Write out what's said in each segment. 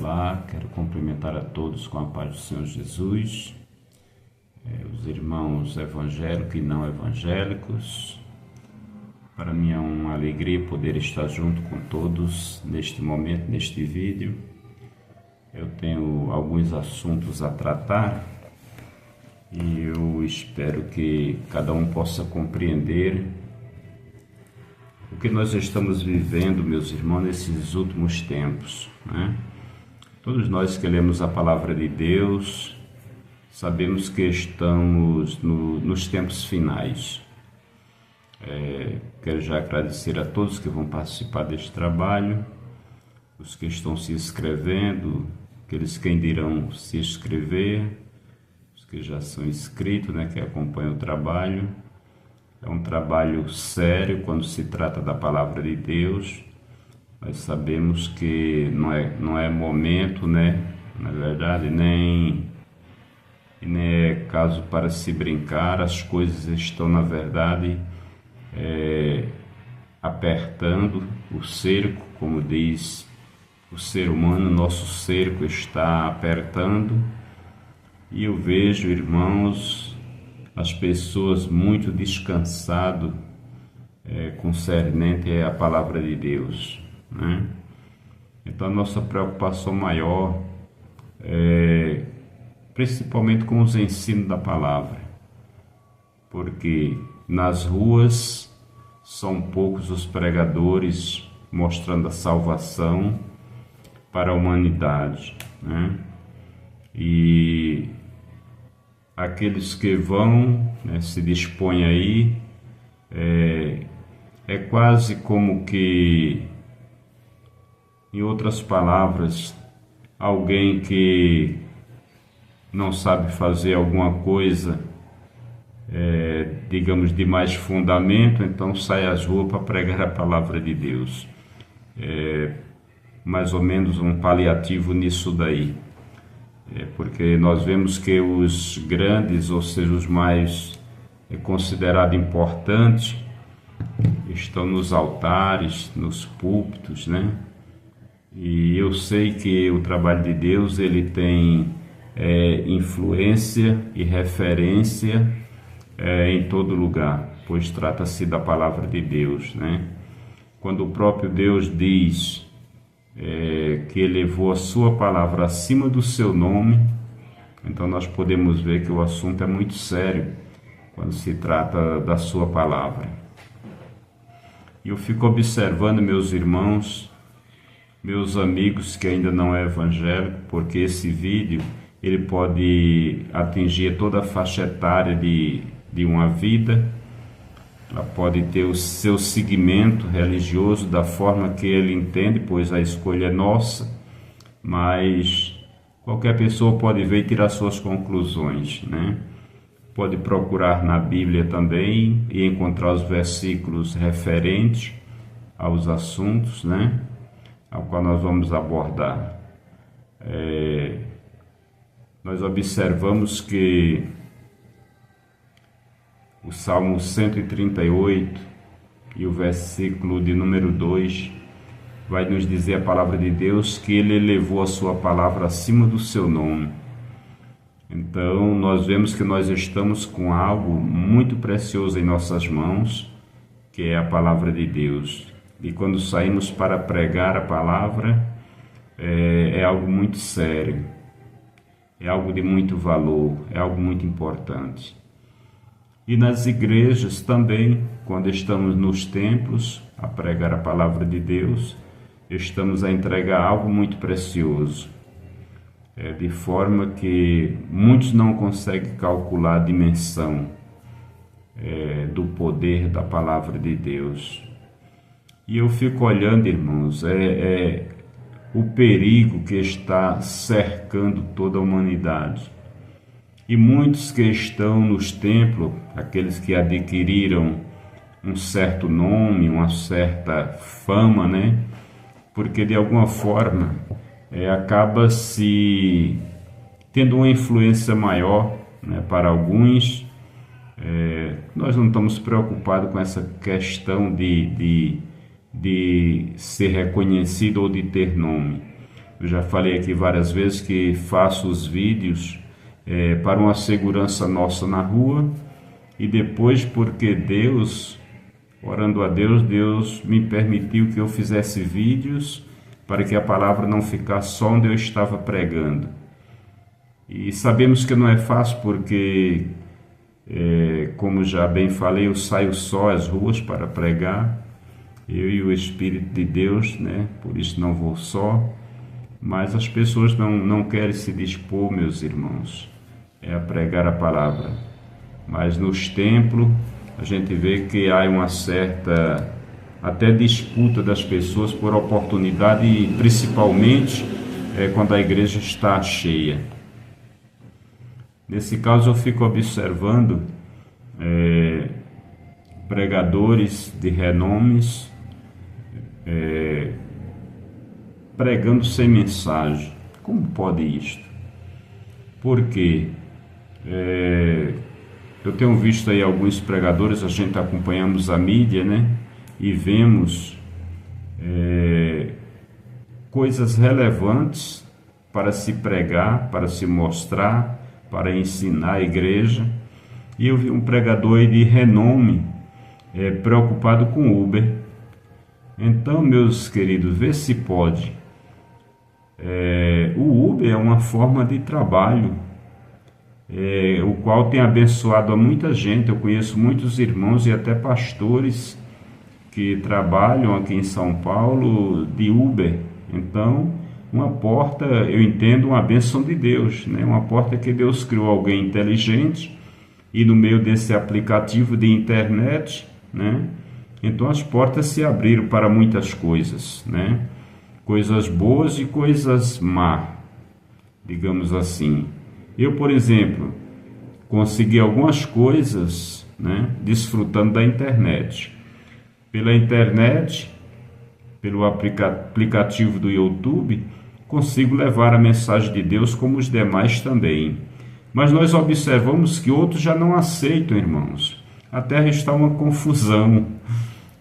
Olá, quero cumprimentar a todos com a paz do Senhor Jesus, os irmãos evangélicos e não evangélicos. Para mim é uma alegria poder estar junto com todos neste momento, neste vídeo. Eu tenho alguns assuntos a tratar e eu espero que cada um possa compreender o que nós estamos vivendo, meus irmãos, nesses últimos tempos, né? Todos nós que lemos a palavra de Deus sabemos que estamos nos tempos finais. Quero já agradecer a todos que vão participar deste trabalho, os que estão se inscrevendo, aqueles que ainda irão se inscrever, os que já são inscritos, né, que acompanham o trabalho. É um trabalho sério quando se trata da palavra de Deus. Nós sabemos que não é momento, né, na verdade, nem é caso para se brincar. As coisas estão, na verdade, apertando o cerco, como diz o ser humano, nosso cerco está apertando. E eu vejo, irmãos, as pessoas muito descansadas concernente à palavra de Deus, né? Então a nossa preocupação maior é principalmente com os ensinos da palavra, porque nas ruas são poucos os pregadores mostrando a salvação para a humanidade, né? E aqueles que vão, né, se dispõem aí, é quase como que, em outras palavras, alguém que não sabe fazer alguma coisa, digamos, de mais fundamento, então sai às ruas para pregar a palavra de Deus. Mais ou menos um paliativo nisso daí. Porque nós vemos que os grandes, ou seja, os mais considerados importantes, estão nos altares, nos púlpitos, né? E eu sei que o trabalho de Deus ele tem influência e referência em todo lugar, pois trata-se da palavra de Deus, né? Quando o próprio Deus diz que elevou a sua palavra acima do seu nome, então nós podemos ver que o assunto é muito sério quando se trata da sua palavra. E eu fico observando, meus irmãos, meus amigos que ainda não é evangélico, porque esse vídeo ele pode atingir toda a faixa etária de uma vida. Ela pode ter o seu segmento religioso da forma que ele entende, pois a escolha é nossa, mas qualquer pessoa pode ver e tirar suas conclusões, né? Pode procurar na Bíblia também e encontrar os versículos referentes aos assuntos, né, ao qual nós vamos abordar. Nós observamos que o Salmo 138 e o versículo de número 2 vai nos dizer a palavra de Deus que ele elevou a sua palavra acima do seu nome. Então nós vemos que nós estamos com algo muito precioso em nossas mãos, que é a palavra de Deus. E quando saímos para pregar a palavra, é algo muito sério, é algo de muito valor, é algo muito importante. E nas igrejas também, quando estamos nos templos a pregar a palavra de Deus, estamos a entregar algo muito precioso, de forma que muitos não conseguem calcular a dimensão do poder da palavra de Deus. E eu fico olhando, irmãos, o perigo que está cercando toda a humanidade. E muitos que estão nos templos, aqueles que adquiriram um certo nome, uma certa fama, né? Porque de alguma forma acaba se tendo uma influência maior, né, para alguns. Nós não estamos preocupados com essa questão de ser reconhecido ou de ter nome. Eu já falei aqui várias vezes que faço os vídeos para uma segurança nossa na rua, e depois porque Deus, orando a Deus, Deus me permitiu que eu fizesse vídeos para que a palavra não ficasse só onde eu estava pregando. E sabemos que não é fácil porque, como já bem falei, eu saio só às ruas para pregar, eu e o Espírito de Deus, né? Por isso não vou só. Mas as pessoas não querem se dispor, meus irmãos, a pregar a palavra. Mas nos templos a gente vê que há uma certa até disputa das pessoas por oportunidade, e principalmente quando a igreja está cheia. Nesse caso eu fico observando pregadores de renomes pregando sem mensagem. Como pode isto? Porque eu tenho visto aí alguns pregadores, a gente acompanhamos a mídia, né? E vemos coisas relevantes para se pregar, para se mostrar, para ensinar a igreja. E eu vi um pregador de renome preocupado com Uber. Então, meus queridos, vê se pode. O Uber é uma forma de trabalho, o qual tem abençoado a muita gente. Eu conheço muitos irmãos e até pastores que trabalham aqui em São Paulo de Uber. Então, uma porta, eu entendo, uma bênção de Deus, né? Uma porta que Deus criou alguém inteligente, e no meio desse aplicativo de internet, né? Então as portas se abriram para muitas coisas, né? Coisas boas e coisas más, digamos assim. Eu, por exemplo, consegui algumas coisas, né? Desfrutando da internet. Pela internet, pelo aplicativo do YouTube, consigo levar a mensagem de Deus como os demais também. Mas nós observamos que outros já não aceitam, irmãos. A terra está uma confusão.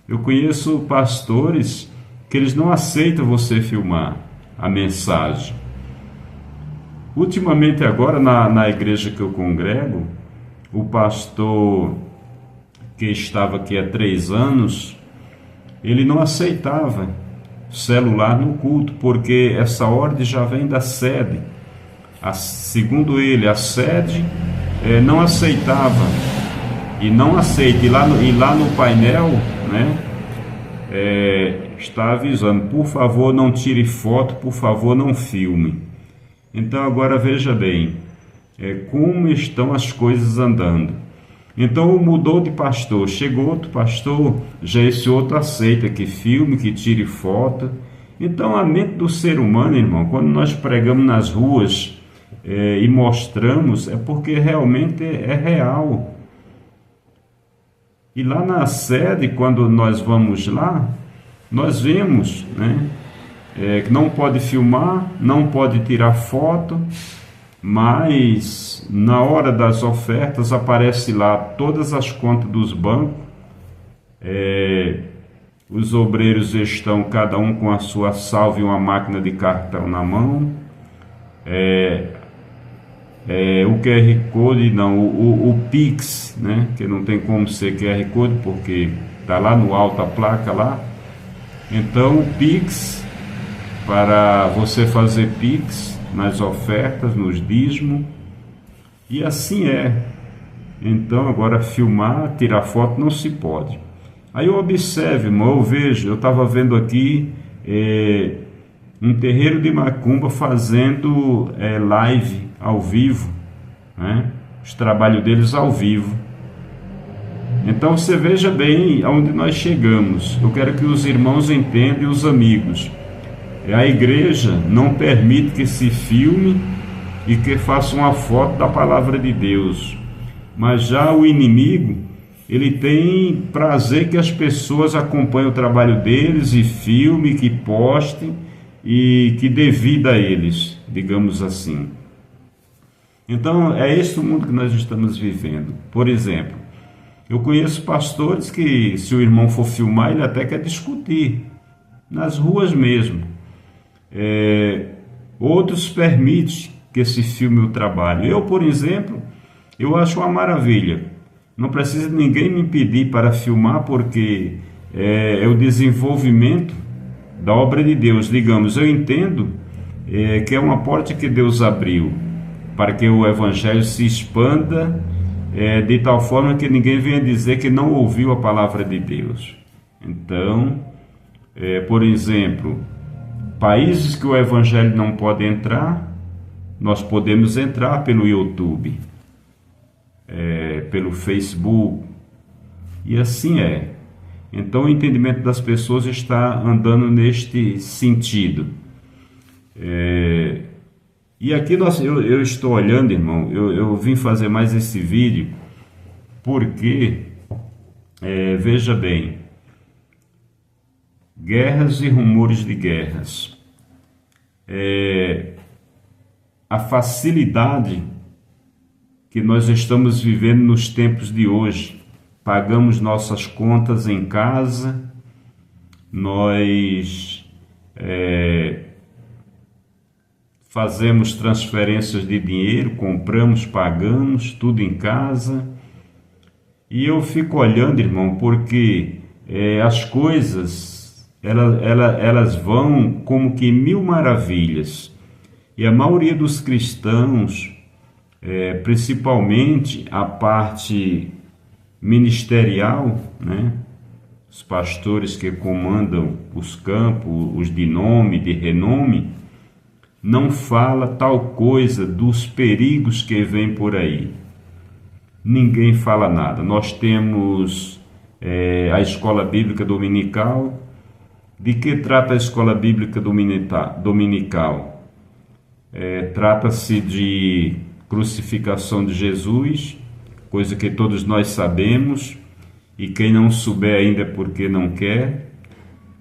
Eu conheço pastores que eles não aceitam você filmar a mensagem. Ultimamente agora, na igreja que eu congrego, o pastor que estava aqui há 3 anos, ele não aceitava celular no culto, porque essa ordem já vem da sede. Segundo ele, a sede não aceitava, e não aceita. E lá no painel, né, está avisando: por favor, não tire foto, por favor, não filme. Então agora veja bem como estão as coisas andando. Então mudou de pastor, chegou outro pastor, já esse outro aceita que filme, que tire foto. Então a mente do ser humano, irmão, quando nós pregamos nas ruas e mostramos, é porque realmente é real. E lá na sede, quando nós vamos lá, nós vemos, né, que não pode filmar, não pode tirar foto, mas na hora das ofertas aparece lá todas as contas dos bancos. Os obreiros estão cada um com a sua salva e uma máquina de cartão na mão. O QR Code, não, o Pix, né, que não tem como ser QR Code porque está lá no alto a placa lá. Então o Pix, para você fazer Pix nas ofertas, nos dízimos, e assim é. Então agora filmar, tirar foto não se pode. Aí eu observo, irmão, eu vejo, eu estava vendo aqui um terreiro de macumba fazendo live ao vivo, né? Os trabalhos deles ao vivo. Então você veja bem aonde nós chegamos. Eu quero que os irmãos entendam, e os amigos. A igreja não permite que se filme e que faça uma foto da palavra de Deus. Mas já o inimigo, ele tem prazer que as pessoas acompanhem o trabalho deles e filme, que postem e que dê vida a eles, digamos assim. Então é esse o mundo que nós estamos vivendo. Por exemplo, eu conheço pastores que, se o irmão for filmar, ele até quer discutir, nas ruas mesmo. Outros permitem que se filme o trabalho. Eu, por exemplo, eu acho uma maravilha. Não precisa ninguém me impedir para filmar, porque é o desenvolvimento da obra de Deus. Digamos, eu entendo que é uma porta que Deus abriu para que o Evangelho se expanda de tal forma que ninguém venha dizer que não ouviu a palavra de Deus. Então, por exemplo, países que o Evangelho não pode entrar, nós podemos entrar pelo YouTube, pelo Facebook, e assim é. Então o entendimento das pessoas está andando neste sentido. E aqui eu estou olhando, irmão, eu vim fazer mais esse vídeo porque, veja bem, guerras e rumores de guerras, a facilidade que nós estamos vivendo nos tempos de hoje. Pagamos nossas contas em casa, nós fazemos transferências de dinheiro, compramos, pagamos, tudo em casa. E eu fico olhando, irmão, porque as coisas, elas vão como que mil maravilhas. E a maioria dos cristãos, principalmente a parte ministerial, né? Os pastores que comandam os campos, os de nome, de renome, não fala tal coisa dos perigos que vêm por aí. Ninguém fala nada. Nós temos a escola bíblica dominical. De que trata a escola bíblica dominical? Trata-se de crucificação de Jesus, coisa que todos nós sabemos, e quem não souber ainda é porque não quer,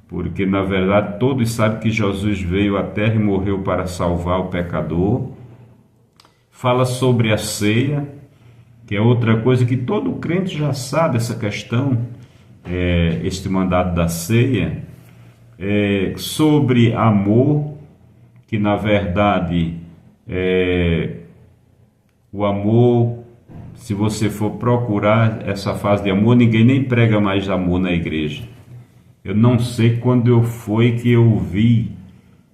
porque na verdade todos sabem que Jesus veio à terra e morreu para salvar o pecador. Fala sobre a ceia, que é outra coisa que todo crente já sabe, essa questão, este mandado da ceia. Sobre amor, que na verdade o amor, se você for procurar essa fase de amor, ninguém nem prega mais amor na igreja. Eu não sei quando foi que eu ouvi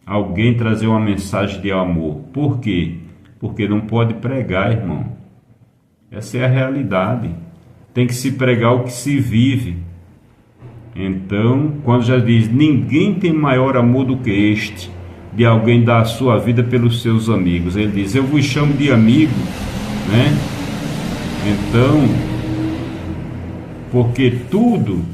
alguém trazer uma mensagem de amor. Por quê? Porque não pode pregar, irmão. Essa é a realidade. Tem que se pregar o que se vive. Então, quando já diz, ninguém tem maior amor do que este, de alguém dar a sua vida pelos seus amigos. Ele diz, eu vos chamo de amigo, né? Então, porque tudo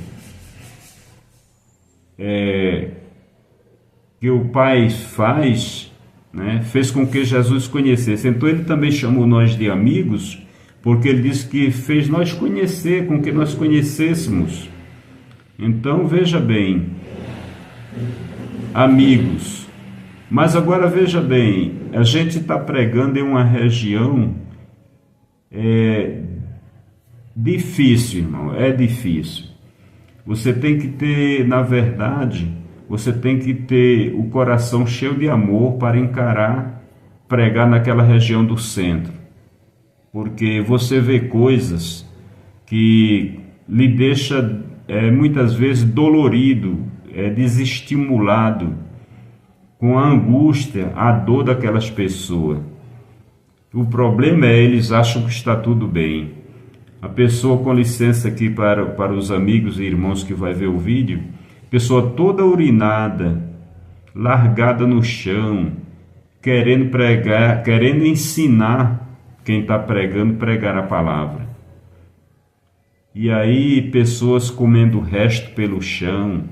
que o Pai faz, né, fez com que Jesus conhecesse. Então ele também chamou nós de amigos, porque ele disse que fez nós conhecer, com que nós conhecêssemos. Então veja bem, amigos. Mas agora veja bem, a gente está pregando em uma região difícil, irmão, é difícil. Você tem que ter, na verdade, você tem que ter o coração cheio de amor para encarar, pregar naquela região do centro. Porque você vê coisas que lhe deixa muitas vezes dolorido, desestimulado, com a angústia, a dor daquelas pessoas. O problema eles acham que está tudo bem. A pessoa, com licença aqui para os amigos e irmãos que vai ver o vídeo, pessoa toda urinada, largada no chão, querendo pregar, querendo ensinar quem está pregando, pregar a palavra. E aí pessoas comendo resto pelo chão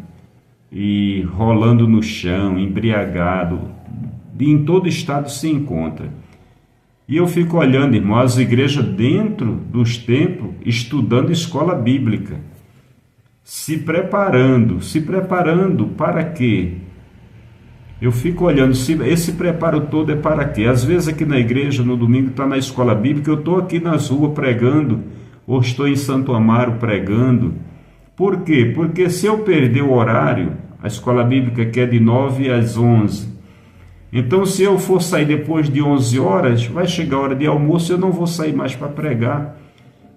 e rolando no chão, embriagado, em todo estado se encontra. E eu fico olhando, irmão, as igrejas dentro dos templos, estudando escola bíblica, se preparando para quê? Eu fico olhando, esse preparo todo é para quê? Às vezes aqui na igreja, no domingo, está na escola bíblica, eu estou aqui nas ruas pregando, ou estou em Santo Amaro pregando. Por quê? Porque se eu perder o horário, a escola bíblica que é de 9 às 11, Então, se eu for sair depois de 11 horas, vai chegar a hora de almoço, eu não vou sair mais para pregar.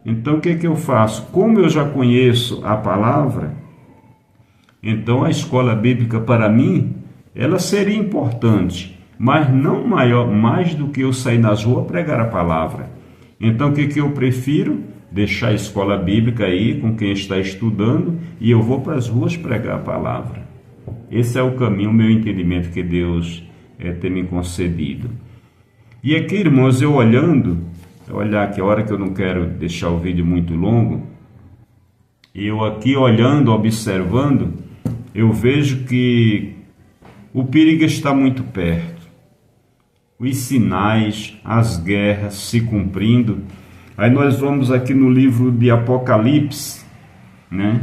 Então, o que é que eu faço? Como eu já conheço a palavra, então a escola bíblica para mim, ela seria importante, mas não mais do que eu sair nas ruas pregar a palavra. Então, o que que eu prefiro? Deixar a escola bíblica aí com quem está estudando e eu vou para as ruas pregar a palavra. Esse é o caminho, o meu entendimento que Deus tem me concedido. E aqui, irmãos, eu olhar aqui, a hora que eu não quero deixar o vídeo muito longo, eu aqui olhando, observando, eu vejo que o perigo está muito perto. Os sinais, as guerras se cumprindo. Aí nós vamos aqui no livro de Apocalipse, né?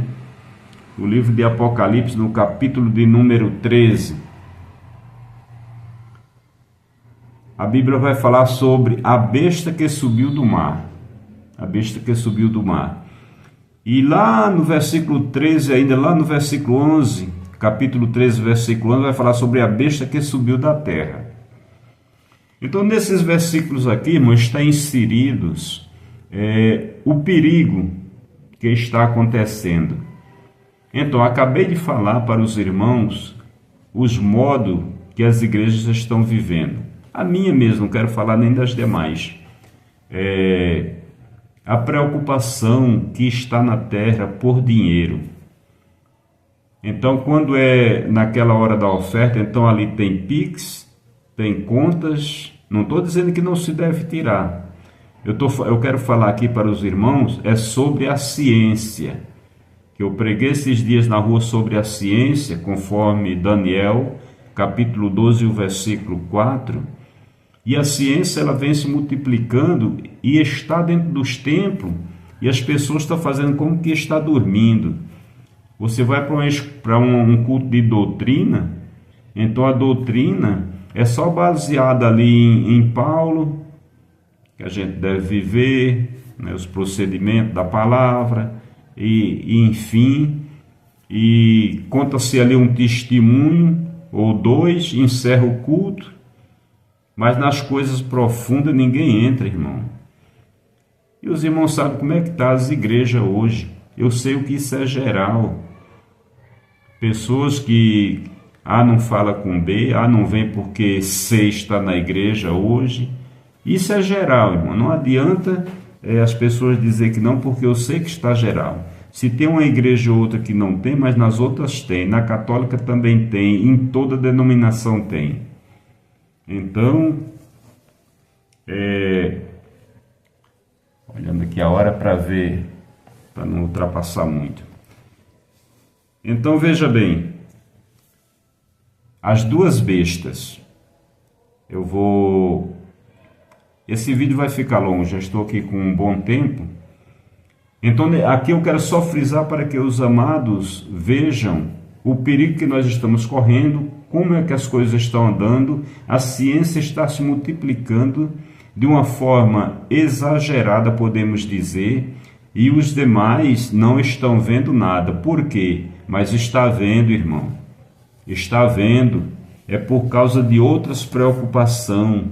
O livro de Apocalipse, no capítulo de número 13. A Bíblia vai falar sobre a besta que subiu do mar. A besta que subiu do mar. E lá no versículo 13, ainda lá no versículo 11, capítulo 13, versículo 11, vai falar sobre a besta que subiu da terra. Então, nesses versículos aqui, irmãos, está inseridos o perigo que está acontecendo. Então, acabei de falar para os irmãos os modos que as igrejas estão vivendo. A minha mesmo, não quero falar nem das demais. A preocupação que está na terra por dinheiro. Então, quando é naquela hora da oferta, então ali tem Pix, tem contas. Não estou dizendo que não se deve tirar. Eu quero falar aqui para os irmãos sobre a ciência. Eu preguei esses dias na rua sobre a ciência, conforme Daniel, capítulo 12, o versículo 4. E a ciência, ela vem se multiplicando e está dentro dos templos, e as pessoas estão fazendo como que está dormindo. Você vai para um culto de doutrina, então a doutrina é só baseada ali em Paulo, que a gente deve viver, né, os procedimentos da palavra, e enfim, e conta-se ali um testemunho ou dois, encerra o culto, mas nas coisas profundas ninguém entra, irmão. E os irmãos sabem como é que está as igrejas hoje. Eu sei o que isso é geral. Pessoas que não fala com B, não vem porque C está na igreja hoje. Isso é geral, irmão. Não adianta as pessoas dizer que não, porque eu sei que está geral. Se tem uma igreja ou outra que não tem, mas nas outras tem. Na católica também tem, em toda denominação tem. Então, olhando aqui a hora para ver, para não ultrapassar muito. Então, veja bem, as duas bestas, esse vídeo vai ficar longo, já estou aqui com um bom tempo. Então, aqui eu quero só frisar para que os amados vejam o perigo que nós estamos correndo, como é que as coisas estão andando. A ciência está se multiplicando de uma forma exagerada, podemos dizer, e os demais não estão vendo nada. Por quê? Mas está vendo, irmão. Está vendo. É por causa de outras preocupações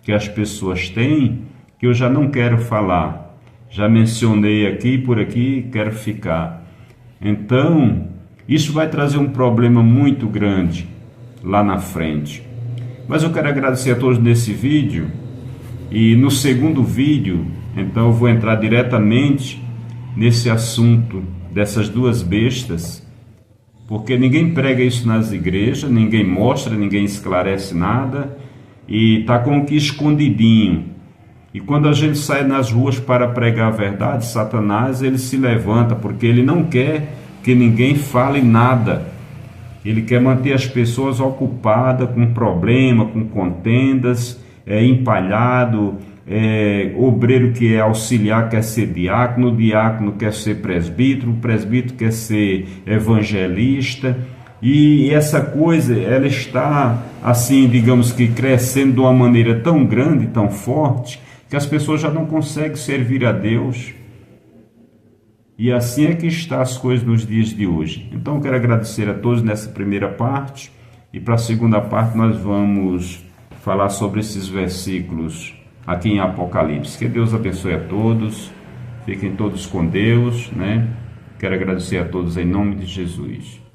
que as pessoas têm, que eu já não quero falar. Já mencionei aqui, por aqui, quero ficar. Então, isso vai trazer um problema muito grande lá na frente. Mas eu quero agradecer a todos nesse vídeo. E no segundo vídeo, então eu vou entrar diretamente nesse assunto dessas duas bestas, porque ninguém prega isso nas igrejas, ninguém mostra, ninguém esclarece nada, e está como que escondidinho. E quando a gente sai nas ruas para pregar a verdade, Satanás, ele se levanta, porque ele não quer que ninguém fale nada. Ele quer manter as pessoas ocupadas com problema, com contendas, empalhado, obreiro que é auxiliar quer ser diácono, o diácono quer ser presbítero, o presbítero quer ser evangelista. E essa coisa, ela está assim, digamos que crescendo de uma maneira tão grande, tão forte, que as pessoas já não conseguem servir a Deus. E assim é que estão as coisas nos dias de hoje. Então eu quero agradecer a todos nessa primeira parte E para a segunda parte nós vamos falar sobre esses versículos aqui em Apocalipse. Que Deus abençoe a todos, fiquem todos com Deus, né? Quero agradecer a todos em nome de Jesus.